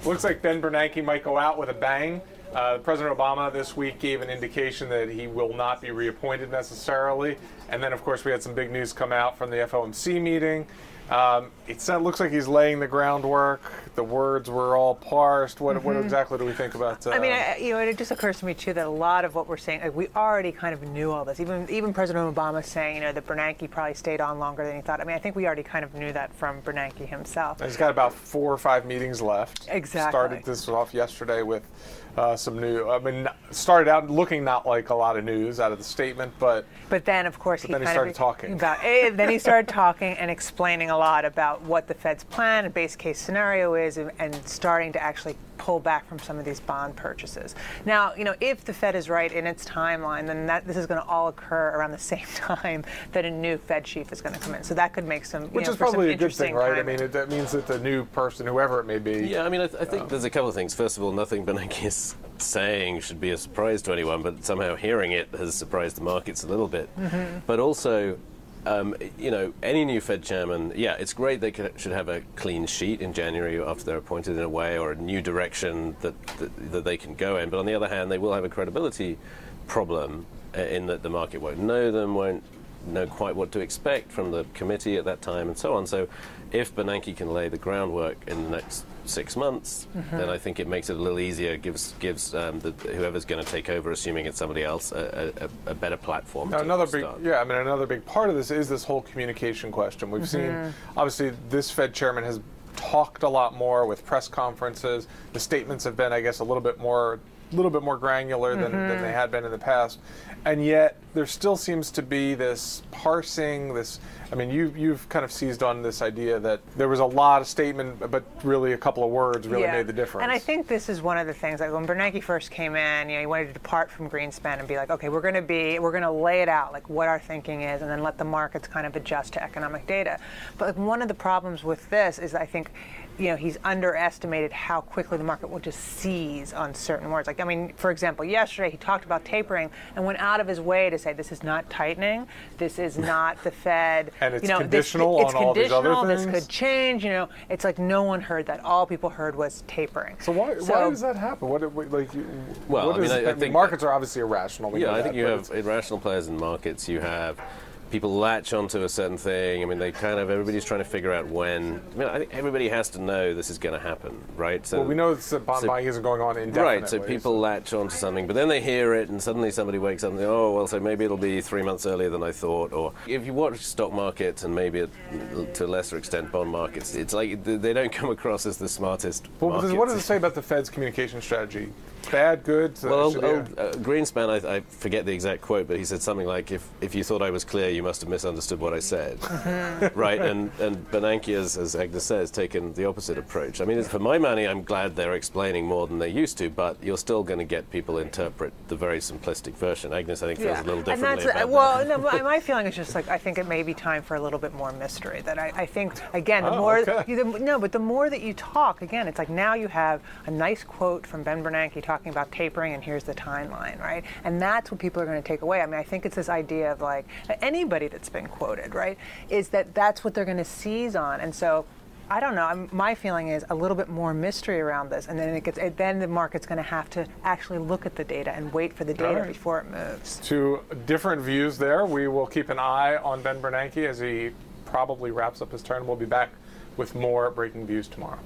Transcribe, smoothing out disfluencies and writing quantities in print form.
looks like Ben Bernanke might go out with a bang. President Obama this week gave an indication that he will not be reappointed necessarily. And then, of course, we had some big news come out from the FOMC meeting. It looks like he's laying the groundwork. The words were all parsed. What exactly do we think about? I mean, it just occurs to me too that a lot of what we're saying, we already kind of knew all this. Even President Obama saying, that Bernanke probably stayed on longer than he thought. I mean, I think we already kind of knew that from Bernanke himself. He's got about 4 or 5 meetings left. Exactly. Started this off yesterday with some new. I mean, started out looking not like a lot of news out of the statement, but then of course he started talking then he started talking and explaining a lot about what the Fed's plan and base case scenario is, and starting to actually pull back from some of these bond purchases. Now, if the Fed is right in its timeline, then this is going to all occur around the same time that a new Fed chief is going to come in. So that could make some, which is probably a good thing, right? Timing. I mean, that means that the new person, whoever it may be. Yeah, I mean, I think there's a couple of things. First of all, nothing Bernanke is saying should be a surprise to anyone, but somehow hearing it has surprised the markets a little bit. Mm-hmm. But also, any new Fed chairman, it's great they should have a clean sheet in January after they're appointed in a way, or a new direction that they can go in. But on the other hand, they will have a credibility problem in that the market won't know them, won't know quite what to expect from the committee at that time, and so on. So if Bernanke can lay the groundwork in the next 6 months, then I think it makes it a little easier, gives whoever's going to take over, assuming it's somebody else, a better platform. Now, another big part of this is this whole communication question. We've seen, obviously, this Fed chairman has talked a lot more with press conferences. The statements have been, I guess, a little bit more granular than they had been in the past, and yet there still seems to be this parsing. You've kind of seized on this idea that there was a lot of statement, but really a couple of words really made the difference. And I think this is one of the things. Like when Bernanke first came in, he wanted to depart from Greenspan and be like, okay, we're going to lay it out, like what our thinking is, and then let the markets kind of adjust to economic data. But one of the problems with this is, I think, he's underestimated how quickly the market will just seize on certain words. Like, for example, yesterday he talked about tapering and went out of his way to say this is not tightening, this is not the Fed. And it's conditional on all these other things? This could change, It's like no one heard that. All people heard was tapering. So why does that happen? I think markets are obviously irrational. I think you have irrational players in markets. You have people latch onto a certain thing. Everybody's trying to figure out when. I think everybody has to know this is going to happen, right? So, we know that bond buying isn't going on indefinitely. Right, so people latch onto something, but then they hear it, and suddenly somebody wakes up and so maybe it'll be 3 months earlier than I thought. Or if you watch stock markets, and maybe to a lesser extent bond markets, it's like they don't come across as the smartest markets. What does it say about the Fed's communication strategy? Bad, good? Greenspan, I forget the exact quote, but he said something like, if you thought I was clear, you must have misunderstood what I said. Right? And Bernanke, as Agnes says, has taken the opposite approach. For my money, I'm glad they're explaining more than they used to, but you're still going to get people interpret the very simplistic version. Agnes, I think, feels a little differently about that. My feeling is just like, I think it may be time for a little bit more mystery. That I think, again, the more that you talk, again, it's like now you have a nice quote from Ben Bernanke talking about tapering, and here's the timeline, right? And that's what people are going to take away. I think it's this idea of like anybody that's been quoted, right, is that's what they're going to seize on. And so I don't know. My feeling is a little bit more mystery around this, and then the market's going to have to actually look at the data and wait for the data before it moves. Two different views there. We will keep an eye on Ben Bernanke as he probably wraps up his turn. We'll be back with more breaking views tomorrow.